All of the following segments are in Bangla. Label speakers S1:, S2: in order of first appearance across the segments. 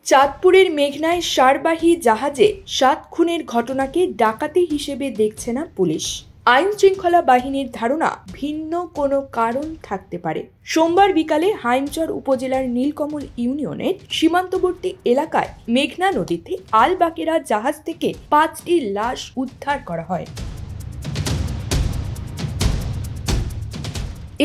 S1: চাঁদপুরের মেঘনায় সারবাহী জাহাজে ৭ খুনের ঘটনাকে ডাকাতি হিসেবে দেখছে না পুলিশ। আইন শৃঙ্খলা বাহিনীর ধারণা ভিন্ন কোনো কারণ থাকতে পারে। সোমবার বিকালে হাইমচর উপজেলার নীলকমল ইউনিয়নের সীমান্তবর্তী এলাকায় মেঘনা নদীতে আল বাকেরা জাহাজ থেকে ৫টি লাশ উদ্ধার করা হয়।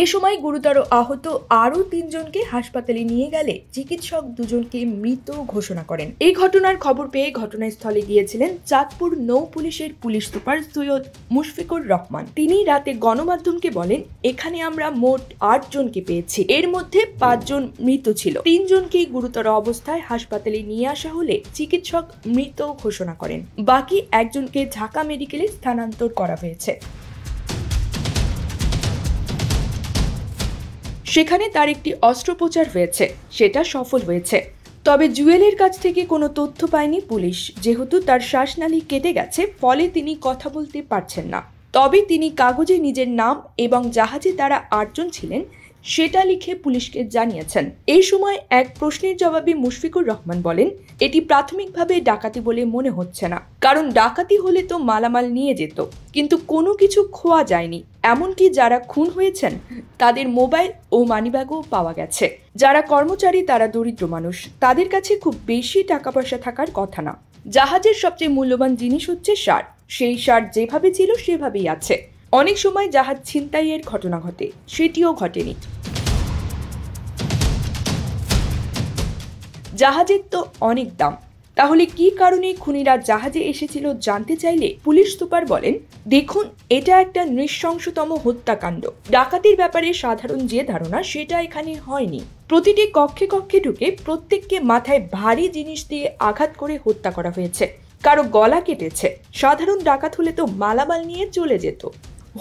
S1: এ সময় গুরুতর আহত আরও ৩ জনকে হাসপাতালে নিয়ে গেলে চিকিৎসক ২ জনকে মৃত ঘোষণা করেন। এই ঘটনার খবর পেয়ে ঘটনাস্থলে গিয়েছিলেন চাঁদপুর নৌ পুলিশের পুলিশ সুপার সৈয়দ মুশফিকুর রহমান। তিনি রাতে গণমাধ্যমকে বলেন, এখানে আমরা মোট ৮ জনকে পেয়েছি, এর মধ্যে ৫ জন মৃত ছিল। ৩ জনকে গুরুতর অবস্থায় হাসপাতালে নিয়ে আসা হলে চিকিৎসক মৃত ঘোষণা করেন। বাকি ১ জনকে ঢাকা মেডিকেলে স্থানান্তর করা হয়েছে। সেখানে তার একটি অস্ত্রোপচার হয়েছে, সেটা সফল হয়েছে। তবে জুয়েলের কাছ থেকে কোনো তথ্য পায়নি পুলিশ, যেহেতু তার শ্বাসনালী কেটে গেছে, ফলে তিনি কথা বলতে পারছেন না। তবে তিনি কাগজে নিজের নাম এবং জাহাজে তারা ৮ জন ছিলেন সেটা লিখে পুলিশকে জানিয়েছেন। এই সময় এক প্রশ্নের জবাবে মুশফিকুর রহমান বলেন, এটি প্রাথমিকভাবে ডাকাতি বলে মনে হচ্ছে না, কারণ ডাকাতি হলে তো মালামাল নিয়ে যেত, কিন্তু কোনো কিছু খোয়া যায়নি। এমনকি যারা খুন হয়েছেন তাদের মোবাইল ও মানিব্যাগও পাওয়া গেছে। যারা কর্মচারী তারা দরিদ্র মানুষ, তাদের কাছে খুব বেশি টাকা পয়সা থাকার কথা না। জাহাজের সবচেয়ে মূল্যবান জিনিস হচ্ছে সার, সেই সার যেভাবে ছিল সেভাবেই আছে। অনেক সময় জাহাজ ছিনতাইয়ের ঘটনা ঘটে, সেটিও ঘটেনি। জাহাজের তো অনেক দাম, তাহলে কি কারণে খুনিরা জাহাজে এসেছিল জানতে চাইলে পুলিশ সুপার বলেন, দেখুন, এটা একটা নৃশংসতম হত্যাকাণ্ড। ডাকাতির ব্যাপারে সাধারণ যে ধারণা সেটা এখানে হয়নি। প্রতিটি কক্ষে কক্ষে ঢুকে প্রত্যেককে মাথায় ভারী জিনিস দিয়ে আঘাত করে হত্যা করা হয়েছে, কারো গলা কেটেছে। সাধারণ ডাকাত হলে তো মালামাল নিয়ে চলে যেত।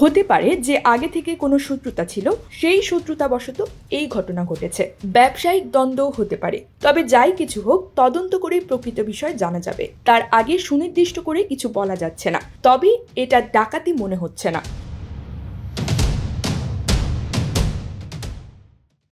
S1: হতে পারে যে আগে থেকে কোনো শত্রুতা ছিল, সেই শত্রুতাবশত এই ঘটনা ঘটেছে। ব্যবসায়িক দ্বন্দ্বও হতে পারে। তবে যাই কিছু হোক, তদন্ত করে প্রকৃত বিষয় জানা যাবে। তার আগে সুনির্দিষ্ট করে কিছু বলা যাচ্ছে না, তবে এটা ডাকাতি মনে হচ্ছে না।